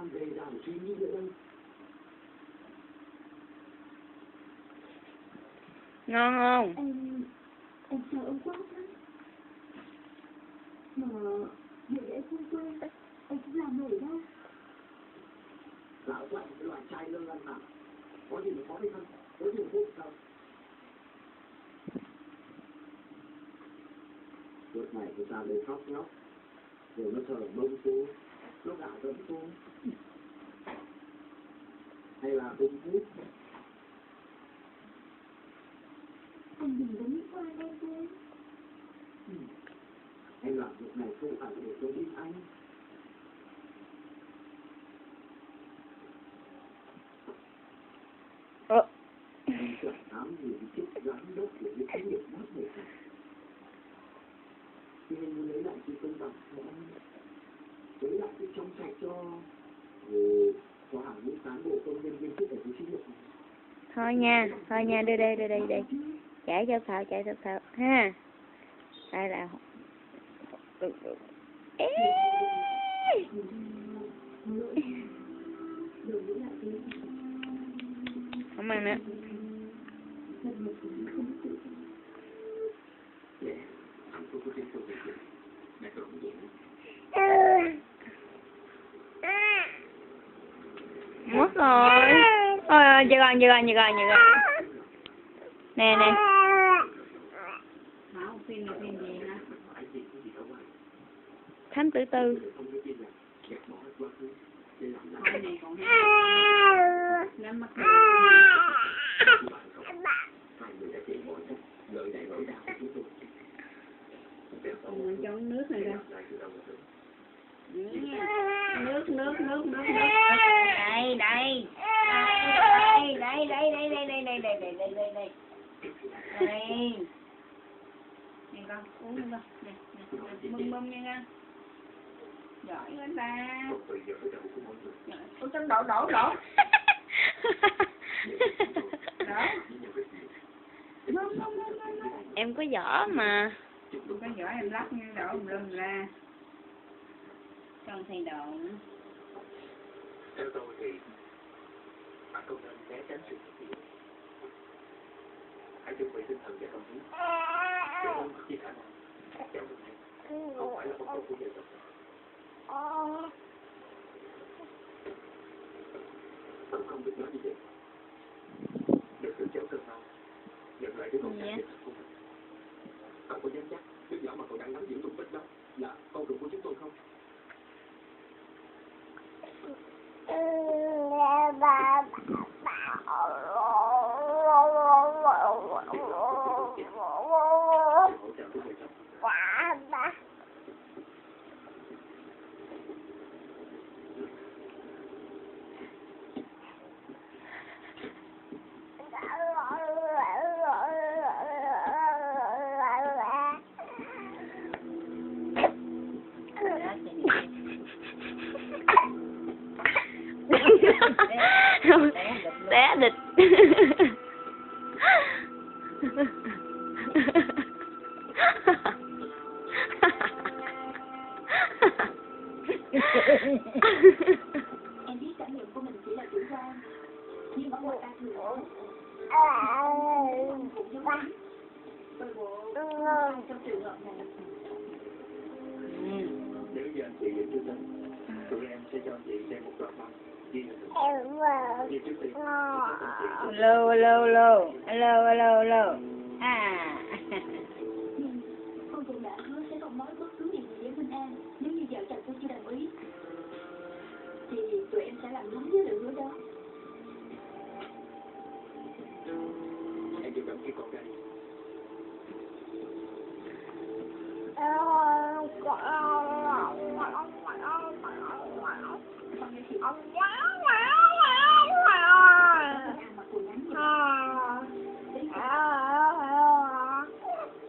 mang về ra một suy nghĩ nữa đây. Ngon không? Em sợ ông quá lắm. Mà vì em không quen, em cũng làm nổi đâu. Lão quạnh cái loại trai lơ lăn nào. Có gì mà có hay không? Có gì mà vô sao? Lúc này người ta lên khóc nhóc. Rồi nó sờ bông xuống. Nó gạo tấm xuống. Hay là bông hút. Anh đừng có nghĩ qua em thôi. Em làm việc này không phải để tôi biết anh. Chẳng dám gì chức giám đốc của những cái nghiệp mất này. Thì em muốn lấy lại sự công bằng cho anh. Lấy lại sự trong sạch cho hàng những cán bộ công nhân viên chức ở dưới xí nghiệp. Thôi nha, đưa đây. Chạy cho sao ha. Đây là ê. Không ăn nữa. Mất rồi. Ôi, chưa con. Nè. Phim gì nè? Thám tử tư. Thôi này còn lắm mắt còn cho nước này ra. Nước. Đây. Nè con, uống đi con. Nè, bưng nha con. Giỏi quá ta. Ủa trong đổ. Đó. Em có giỏ mà. Không có giỏi em lắc nha, đổ lum ra. Trong thay đồ nữa. Theo tôi thì bạn không nên né tránh sự kiện. Hãy chuẩn bị tinh thần và tâm trí. Để không chỉ khả năng kéo được này không phải là một câu của dân tộc. Tôi không biết nói gì vậy. Được sự chéo cơn mau nhận lại đứa con trai của mình. Cậu có dám chắc đứa nhỏ mà cậu đang nắm giữ tung tích đó là con ruột của chúng tôi không? Té địch. Em biết cảm nhận của mình chỉ là chủ quan, nhưng mà người ta thường cũng giống lắm. Tôi bộ trong trường hợp này. Nếu như anh chị chưa tin, tụi em sẽ cho anh chị xem một đoạn băng ghi hình thực. Ghi trước tiên. Hello. Con cũng đã hứa sẽ không nói bất cứ điều gì với Minh An nếu như vợ chồng tôi chưa đồng ý. Thì tụi em sẽ làm đúng với lời hứa đó. Em dự động khi con đây.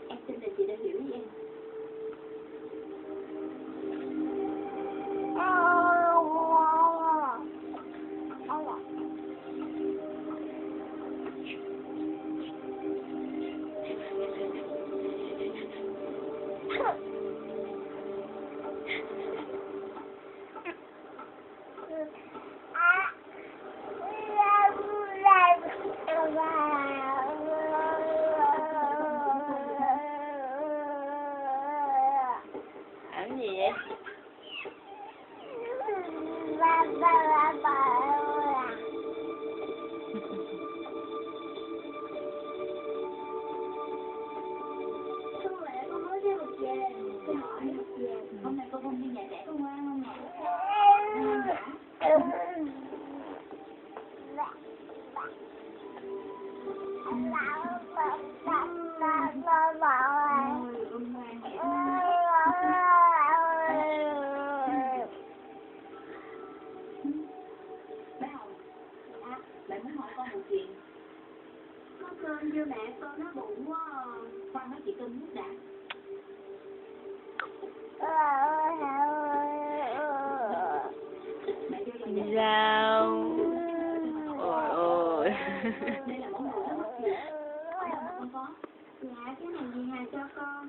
Em tin là chị đã hiểu với em. Bé Hồng, bạn muốn hỏi con một chuyện. Có cơm chưa mẹ? Con nó bụng quá à. Khoan nói chị cơm nước đã. Mẹ cho dần dần. Rau. Ôi ôi. Đây là món đồ mắc gì? Ở đâu mà con có? Dạ, cái này dì Hà cho con.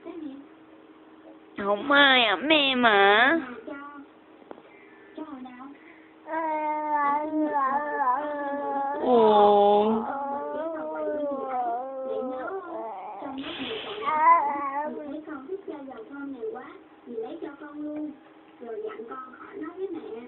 Cái gì? Không ai ẩm em hả? Hà cho. Cho hồi nào? Ồ. Thấy con thích chơi dầu thơm này quá, dì lấy cho con luôn, rồi dặn con khỏi nói với mẹ.